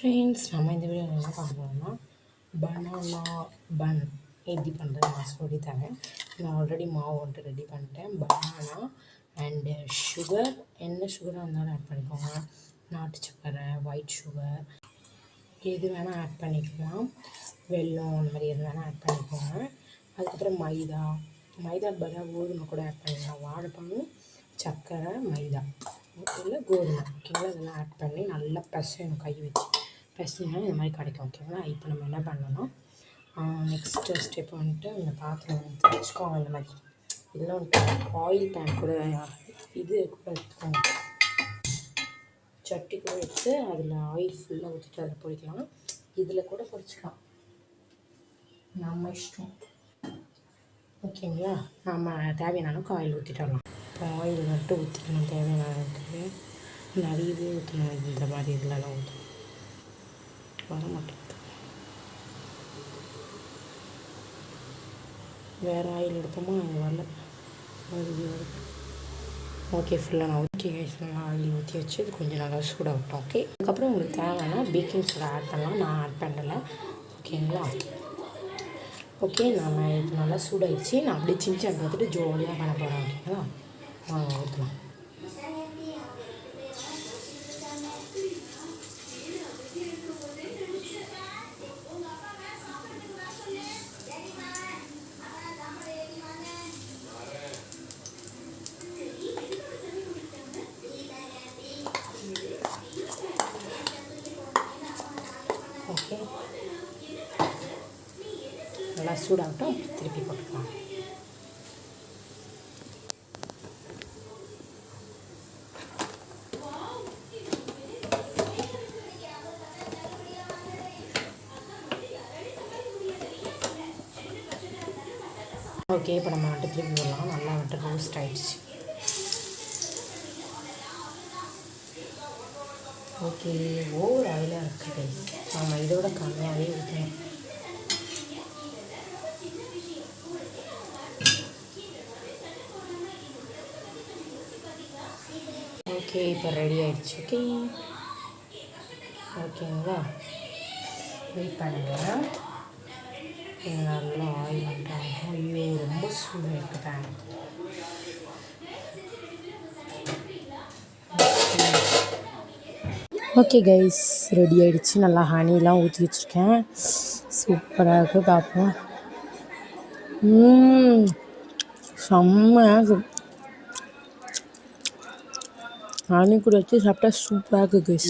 Friends, நம்ம இந்த video என்ன பார்க்க போகிறோம்னா பனானா பன் எப்படி பண்ணுறது நான் சொல்லி தரேன். நான் ஆல்ரெடி மாவு வந்துட்டு ரெடி பண்ணிட்டேன். பனானா அண்டு சுகர், என்ன சுகராக இருந்தாலும் ஆட் பண்ணிக்கோங்க. நாட்டு சக்கரை, ஒயிட் சுகர் எது வேணால் ஆட் பண்ணிக்கலாம். வெல்லம் அந்த மாதிரி எது வேணால் ஆட் பண்ணிக்கோங்க. அதுக்கப்புறம் மைதாக்கு பதிலாக கோதுமை கூட ஆட் பண்ணிக்கலாம். வாழைப்பழம், சர்க்கரை, மைதா இல்லை கோதுமை, ஓகேங்களா? இதெல்லாம் ஆட் பண்ணி நல்லா பிசையணும். கை வச்சு பிசைஞ்சிங்கன்னா இந்த மாதிரி கிடைக்கும், ஓகேங்களா? இப்போ நம்ம என்ன பண்ணணும், நெக்ஸ்ட்டு ஸ்டெப் வந்துட்டு அந்த பாத்திரம் வந்து வச்சுக்கோங்க. இந்த மாதிரி இதெல்லாம் வந்துட்டு ஆயில் பேன் கூட இது கூட எடுத்துக்கோங்க. சட்டி கூட எடுத்து அதில் ஆயில் ஃபுல்லாக ஊற்றிட்டு அதில் பொரிக்கலாம். இதில் கூட பொரிச்சிக்கலாம், நம்ம இஷ்டம், ஓகேங்களா? நம்ம தேவையான அளவுக்கு ஆயில் ஊற்றிட்டு வரலாம். இப்போ ஆயில் மட்டும் ஊற்றிக்கணும் தேவையான அளவுக்கு. நிறையவே ஊற்றணும். இந்த மாதிரி இதெல்லாம் ஊற்றணும். வர மாட்டேங்குது. வேறு ஆயில் எடுப்போமா? அது வரல, வருது. ஓகே, ஃபுல்லாக நான் ஓகே நல்லா ஆயில் ஊற்றி வச்சு இது கொஞ்சம் நல்லா சூடாகட்டும். ஓகே, அதுக்கப்புறம் உங்களுக்கு தேவைன்னா பேக்கிங் சோடா ஆட் பண்ணலாம். நான் ஆட் பண்ணலை, ஓகேங்களா? ஓகே, நம்ம இது நல்லா சூடாகிடுச்சு. நான் அப்படியே சின்ன பார்த்துட்டு ஜோலியாக பண்ண போகிறேன், ஓகேங்களா? ஊற்றலாம். ஓகே, நல்லா சூடாகட்டும். திருப்பி போட்டுக்கலாம். ஓகே, இப்போ நம்ம வந்துட்டு திருப்பி போடலாம். நல்லா வந்துட்டு ரோஸ்ட் ஆகிடுச்சு. ஓகே, ஓவர் ஆயிலாக இருக்குது. நம்ம இதோட கம்மியாகவே ஊற்றணும். ஓகே, இப்போ ரெடி ஆகிடுச்சு. ஓகேங்களா? வெயிட் பண்ணுங்கள். நல்லா ஆயில் பண்ணுறாங்க. ஐயோ, ரொம்ப சூடாக இருக்குதாங்க. ஓகே கைஸ், ரெடி ஆகிடுச்சு. நல்லா ஹனிலாம் ஊற்றி வச்சுருக்கேன். சூப்பராக இருக்குது. பார்ப்போம். செம்மையாக இருக்குது. ஹனி கூட வச்சு சாப்பிட்டா சூப்பராக இருக்குது கைஸ்.